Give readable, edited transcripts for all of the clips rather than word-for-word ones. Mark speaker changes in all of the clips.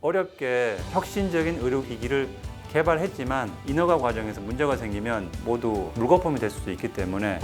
Speaker 1: 어렵게 혁신적인 의료기기를 개발했지만 인허가 과정에서 문제가 생기면 모두 물거품이 될 수도 있기 때문에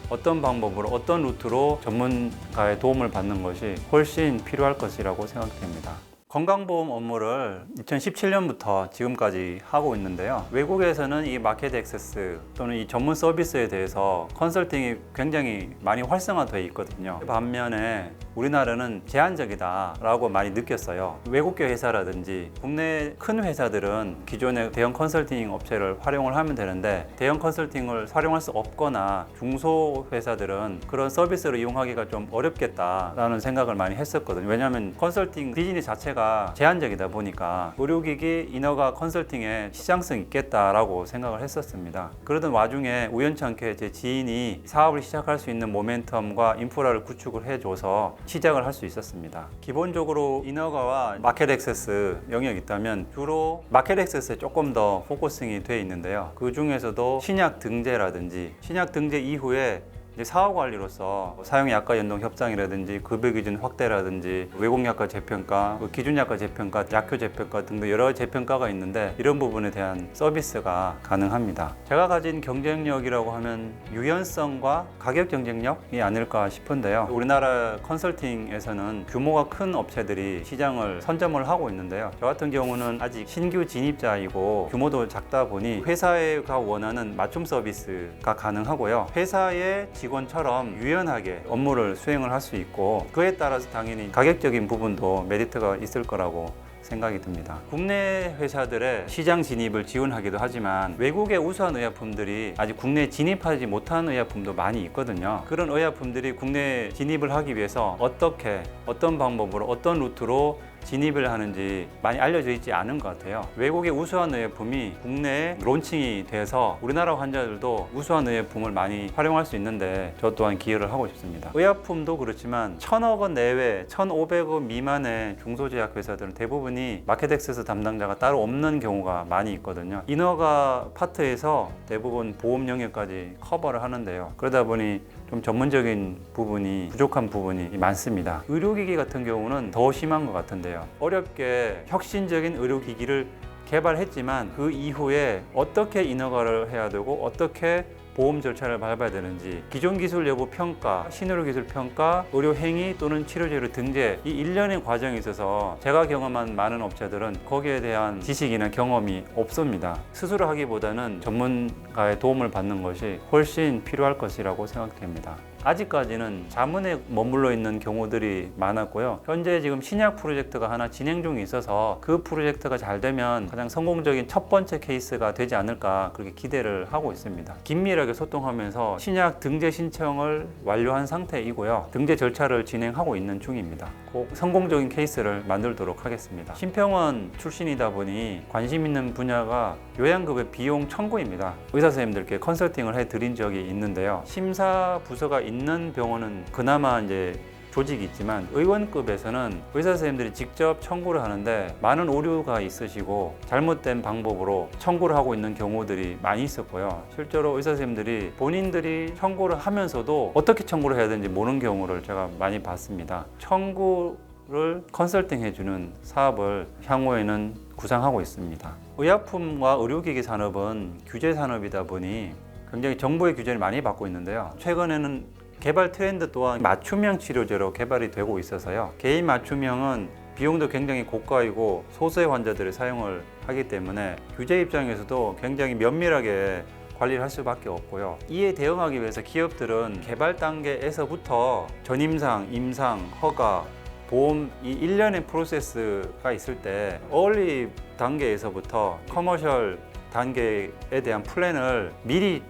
Speaker 1: 어떤 방법으로 어떤 루트로 전문가의 도움을 받는 것이 훨씬 필요할 것이라고 생각됩니다. 건강보험 업무를 2017년부터 지금까지 하고 있는데요. 외국에서는 이 마켓 액세스 또는 이 전문 서비스에 대해서 컨설팅이 굉장히 많이 활성화되어 있거든요. 반면에 우리나라는 제한적이다라고 많이 느꼈어요. 외국계 회사라든지 국내 큰 회사들은 기존의 대형 컨설팅 업체를 활용을 하면 되는데 대형 컨설팅을 활용할 수 없거나 중소 회사들은 그런 서비스를 이용하기가 좀 어렵겠다라는 생각을 많이 했었거든요. 왜냐하면 컨설팅 비즈니스 자체가 제한적이다 보니까 의료기기 인허가 컨설팅에 시장성이 있겠다라고 생각을 했었습니다. 그러던 와중에 우연찮게 제 지인이 사업을 시작할 수 있는 모멘텀과 인프라를 구축을 해줘서 시작을 할 수 있었습니다. 기본적으로 인허가와 마켓 액세스 영역이 있다면 주로 마켓 액세스에 조금 더 포커싱이 되어 있는데요. 그 중에서도 신약 등재라든지 신약 등재 이후에 사후관리로서 사용약과 연동 협상이라든지 급여기준 확대라든지 외국약과 재평가, 기준약과 재평가, 약효 재평가 등등 여러 재평가가 있는데 이런 부분에 대한 서비스가 가능합니다. 제가 가진 경쟁력이라고 하면 유연성과 가격 경쟁력이 아닐까 싶은데요. 우리나라 컨설팅에서는 규모가 큰 업체들이 시장을 선점을 하고 있는데요. 저 같은 경우는 아직 신규 진입자이고 규모도 작다 보니 회사가 원하는 맞춤 서비스가 가능하고요. 회사의 직원처럼 유연하게 업무를 수행을 할 수 있고 그에 따라서 당연히 가격적인 부분도 메리트가 있을 거라고 생각이 듭니다. 국내 회사들의 시장 진입을 지원하기도 하지만 외국의 우수한 의약품들이 아직 국내에 진입하지 못한 의약품도 많이 있거든요. 그런 의약품들이 국내에 진입을 하기 위해서 어떤 방법으로 어떤 루트로 진입을 하는지 많이 알려져 있지 않은 것 같아요. 외국의 우수한 의약품이 국내에 론칭이 돼서 우리나라 환자들도 우수한 의약품을 많이 활용할 수 있는데 저 또한 기여를 하고 싶습니다. 의약품도 그렇지만 1,000억 원 내외, 1,500억 미만의 중소제약 회사들은 대부분이 마켓 액세스 담당자가 따로 없는 경우가 많이 있거든요. 인허가 파트에서 대부분 보험 영역까지 커버를 하는데요. 그러다 보니 좀 전문적인 부분이 부족한 부분이 많습니다. 의료기기 같은 경우는 더 심한 것 같은데요. 어렵게 혁신적인 의료기기를 개발했지만 그 이후에 어떻게 인허가를 해야 되고 어떻게 보험 절차를 밟아야 되는지 기존 기술 여부 평가, 신의료 기술 평가, 의료 행위 또는 치료제로 등재 이 일련의 과정에 있어서 제가 경험한 많은 업체들은 거기에 대한 지식이나 경험이 없습니다. 스스로 하기보다는 전문가의 도움을 받는 것이 훨씬 필요할 것이라고 생각됩니다. 아직까지는 자문에 머물러 있는 경우들이 많았고요. 현재 지금 신약 프로젝트가 하나 진행 중에 있어서 그 프로젝트가 잘 되면 가장 성공적인 첫 번째 케이스가 되지 않을까 그렇게 기대를 하고 있습니다. 긴밀하게 소통하면서 신약 등재 신청을 완료한 상태이고요. 등재 절차를 진행하고 있는 중입니다. 꼭 성공적인 케이스를 만들도록 하겠습니다. 심평원 출신이다 보니 관심 있는 분야가 요양급의 비용 청구입니다. 의사 선생님들께 컨설팅을 해드린 적이 있는데요. 심사 부서가 있는 병원은 그나마 이제 조직이 있지만 의원급에서는 의사 선생님들이 직접 청구를 하는데 많은 오류가 있으시고 잘못된 방법으로 청구를 하고 있는 경우들이 많이 있었고요. 실제로 의사 선생님들이 본인들이 청구를 하면서도 어떻게 청구를 해야 되는지 모르는 경우를 제가 많이 봤습니다. 청구를 컨설팅 해주는 사업을 향후에는 구상하고 있습니다. 의약품과 의료기기 산업은 규제 산업이다 보니 굉장히 정부의 규제를 많이 받고 있는데요. 최근에는 개발 트렌드 또한 맞춤형 치료제로 개발이 되고 있어서요. 개인 맞춤형은 비용도 굉장히 고가이고 소수의 환자들이 사용을 하기 때문에 규제 입장에서도 굉장히 면밀하게 관리를 할 수밖에 없고요. 이에 대응하기 위해서 기업들은 개발 단계에서부터 전임상, 임상, 허가, 보험 이 일련의 프로세스가 있을 때 얼리 단계에서부터 커머셜 단계에 대한 플랜을 미리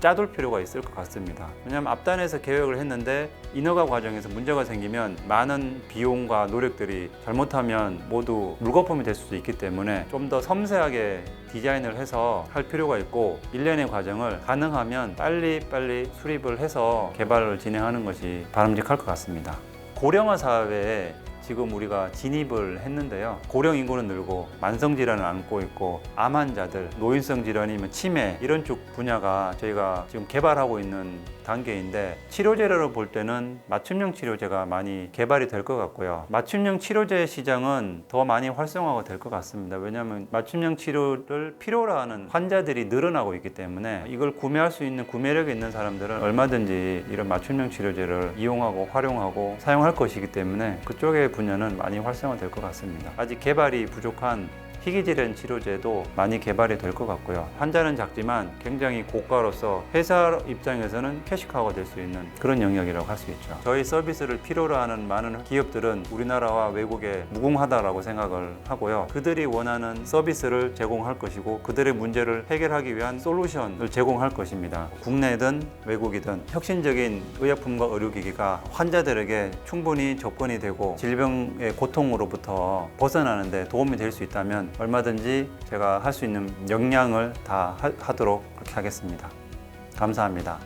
Speaker 1: 짜둘 필요가 있을 것 같습니다. 왜냐하면 앞단에서 계획을 했는데 인허가 과정에서 문제가 생기면 많은 비용과 노력들이 잘못하면 모두 물거품이 될 수도 있기 때문에 좀 더 섬세하게 디자인을 해서 할 필요가 있고 일련의 과정을 가능하면 빨리 수립을 해서 개발을 진행하는 것이 바람직할 것 같습니다. 고령화 사회에 지금 우리가 진입을 했는데요. 고령 인구는 늘고 만성 질환을 안고 있고 암 환자들, 노인성 질환이면 치매 이런 쪽 분야가 저희가 지금 개발하고 있는 단계인데 치료제로 볼 때는 맞춤형 치료제가 많이 개발이 될 것 같고요. 맞춤형 치료제 시장은 더 많이 활성화가 될 것 같습니다. 왜냐하면 맞춤형 치료를 필요로 하는 환자들이 늘어나고 있기 때문에 이걸 구매할 수 있는 구매력이 있는 사람들은 얼마든지 이런 맞춤형 치료제를 이용하고 활용하고 사용할 것이기 때문에 그쪽의 분야는 많이 활성화될 것 같습니다. 아직 개발이 부족한 희귀질환 치료제도 많이 개발이 될 것 같고요. 환자는 작지만 굉장히 고가로서 회사 입장에서는 캐시카우가 될 수 있는 그런 영역이라고 할 수 있죠. 저희 서비스를 필요로 하는 많은 기업들은 우리나라와 외국에 무궁하다라고 생각을 하고요. 그들이 원하는 서비스를 제공할 것이고 그들의 문제를 해결하기 위한 솔루션을 제공할 것입니다. 국내든 외국이든 혁신적인 의약품과 의료기기가 환자들에게 충분히 접근이 되고 질병의 고통으로부터 벗어나는 데 도움이 될 수 있다면 얼마든지 제가 할 수 있는 역량을 다 하도록 그렇게 하겠습니다. 감사합니다.